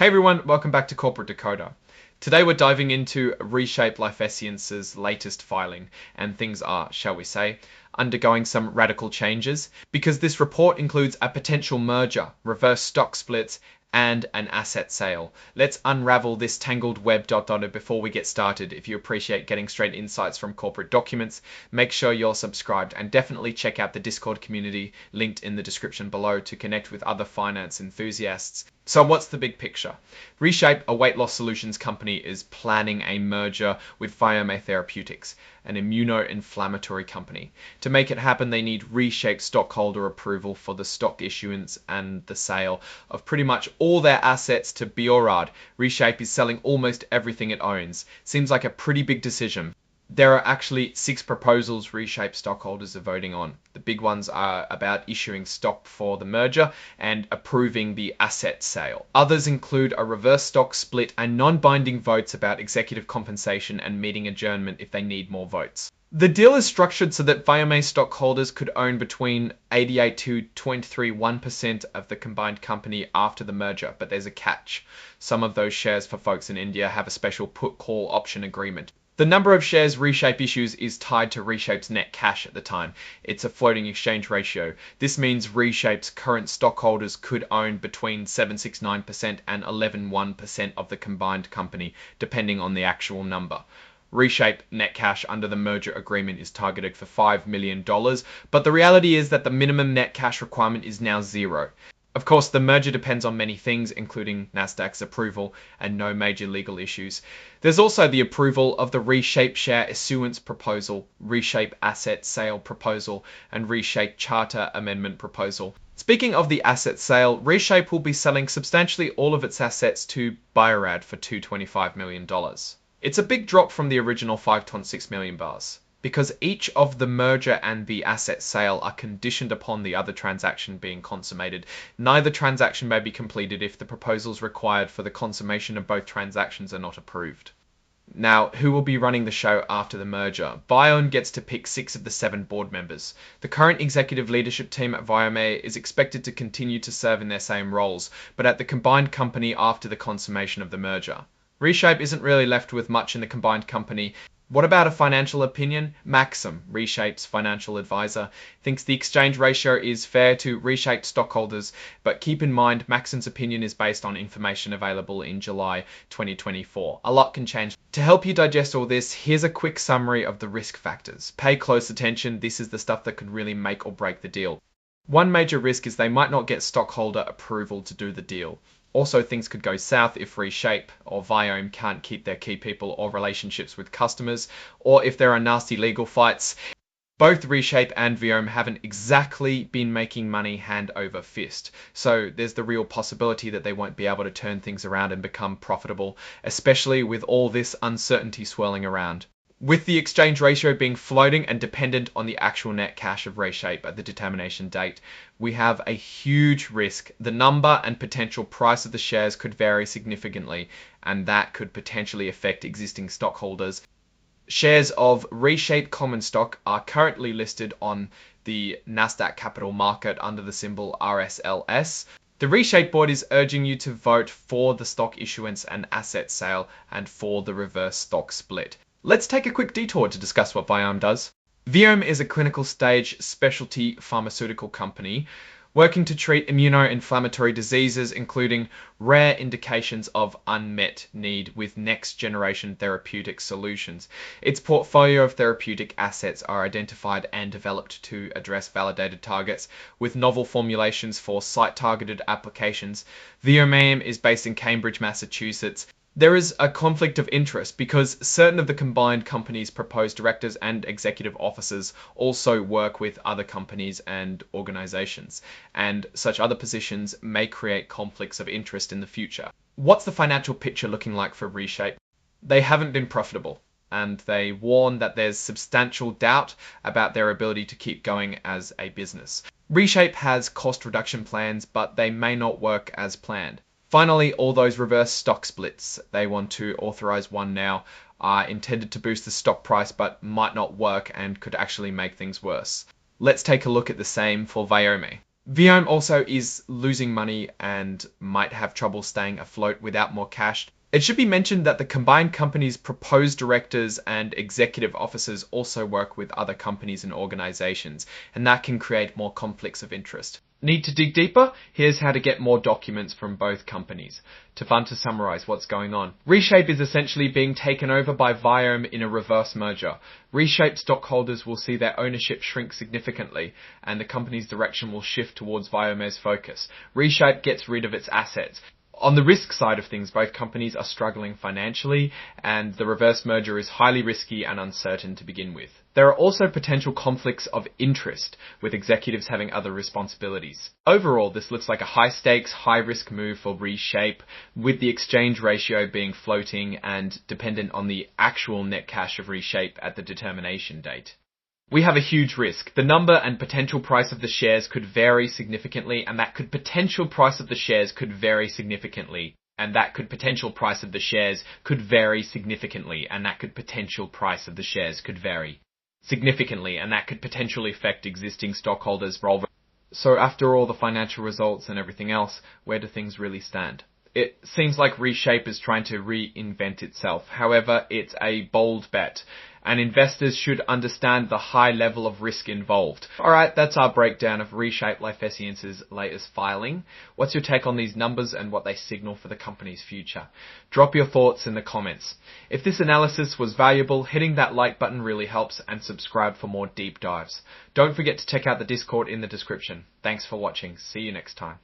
Hey everyone, welcome back to Corporate Decoder. Today we're diving into Lifesciences' latest filing, and things are, shall we say, undergoing some radical changes because this report includes a potential merger, reverse stock splits, and an asset sale. Let's unravel this tangled web before we get started. If you appreciate getting straight insights from corporate documents, make sure you're subscribed and definitely check out the Discord community linked in the description below to connect with other finance enthusiasts. So what's the big picture? ReShape, a weight loss solutions company, is planning a merger with Viome Therapeutics, an immuno-inflammatory company. To make it happen, they need ReShape stockholder approval for the stock issuance and the sale of pretty much all their assets to Biorad. ReShape is selling almost everything it owns. Seems like a pretty big decision. There are actually 6 proposals ReShape stockholders are voting on. The big ones are about issuing stock for the merger and approving the asset sale. Others include a reverse stock split and non-binding votes about executive compensation and meeting adjournment if they need more votes. The deal is structured so that Viome stockholders could own between 88 to 23.1% of the combined company after the merger, but there's a catch. Some of those shares for folks in India have a special put-call option agreement. The number of shares ReShape issues is tied to ReShape's net cash at the time. It's a floating exchange ratio. This means ReShape's current stockholders could own between 769% and 11.1% of the combined company, depending on the actual number. ReShape net cash under the merger agreement is targeted for $5 million, but the reality is that the minimum net cash requirement is now 0. Of course, the merger depends on many things, including Nasdaq's approval and no major legal issues. There's also the approval of the ReShape share issuance proposal, ReShape asset sale proposal, and ReShape charter amendment proposal. Speaking of the asset sale, ReShape will be selling substantially all of its assets to Biorad for $225 million. It's a big drop from the original 5.6 million bars. Because each of the merger and the asset sale are conditioned upon the other transaction being consummated. Neither transaction may be completed if the proposals required for the consummation of both transactions are not approved. Now, who will be running the show after the merger? Viome gets to pick 6 of the 7 board members. The current executive leadership team at Viome is expected to continue to serve in their same roles, but at the combined company after the consummation of the merger. ReShape isn't really left with much in the combined company. What about a financial opinion? Maxim, ReShape's financial advisor, thinks the exchange ratio is fair to ReShape stockholders, but keep in mind Maxim's opinion is based on information available in July 2024. A lot can change. To help you digest all this, here's a quick summary of the risk factors. Pay close attention, this is the stuff that could really make or break the deal. One major risk is they might not get stockholder approval to do the deal. Also, things could go south if ReShape or Viome can't keep their key people or relationships with customers, or if there are nasty legal fights. Both ReShape and Viome haven't exactly been making money hand over fist, so there's the real possibility that they won't be able to turn things around and become profitable, especially with all this uncertainty swirling around. With the exchange ratio being floating and dependent on the actual net cash of ReShape at the determination date, we have a huge risk. The number and potential price of the shares could vary significantly, and that could potentially affect existing stockholders. Shares of ReShape common stock are currently listed on the Nasdaq Capital Market under the symbol RSLS. The ReShape board is urging you to vote for the stock issuance and asset sale and for the reverse stock split. Let's take a quick detour to discuss what Viome does. Viome is a clinical stage specialty pharmaceutical company working to treat immuno-inflammatory diseases, including rare indications of unmet need with next-generation therapeutic solutions. Its portfolio of therapeutic assets are identified and developed to address validated targets with novel formulations for site-targeted applications. Viome is based in Cambridge, Massachusetts. There is a conflict of interest because certain of the combined company's proposed directors and executive officers also work with other companies and organizations, and such other positions may create conflicts of interest in the future. What's the financial picture looking like for ReShape? They haven't been profitable, and they warn that there's substantial doubt about their ability to keep going as a business. ReShape has cost reduction plans, but they may not work as planned. Finally, all those reverse stock splits, they want to authorize one now, are intended to boost the stock price but might not work and could actually make things worse. Let's take a look at the same for Viome. Viome also is losing money and might have trouble staying afloat without more cash. It should be mentioned that the combined company's proposed directors and executive officers also work with other companies and organizations, and that can create more conflicts of interest. Need to dig deeper? Here's how to get more documents from both companies. To summarize what's going on. ReShape is essentially being taken over by Viome in a reverse merger. ReShape stockholders will see their ownership shrink significantly, and the company's direction will shift towards Viome's focus. ReShape gets rid of its assets. On the risk side of things, both companies are struggling financially, and the reverse merger is highly risky and uncertain to begin with. There are also potential conflicts of interest, with executives having other responsibilities. Overall, this looks like a high-stakes, high-risk move for ReShape, with the exchange ratio being floating and dependent on the actual net cash of ReShape at the determination date. We have a huge risk. The number and potential price of the shares could vary significantly, and that potential price of the shares could vary significantly, and that potential price of the shares could vary significantly, and that potential price of the shares could vary significantly, and that could potentially affect existing stockholders' role. So after all the financial results and everything else, where do things really stand? It seems like ReShape is trying to reinvent itself. However, it's a bold bet, and investors should understand the high level of risk involved. Alright, that's our breakdown of ReShape Lifesciences' latest filing. What's your take on these numbers and what they signal for the company's future? Drop your thoughts in the comments. If this analysis was valuable, hitting that like button really helps, and subscribe for more deep dives. Don't forget to check out the Discord in the description. Thanks for watching. See you next time.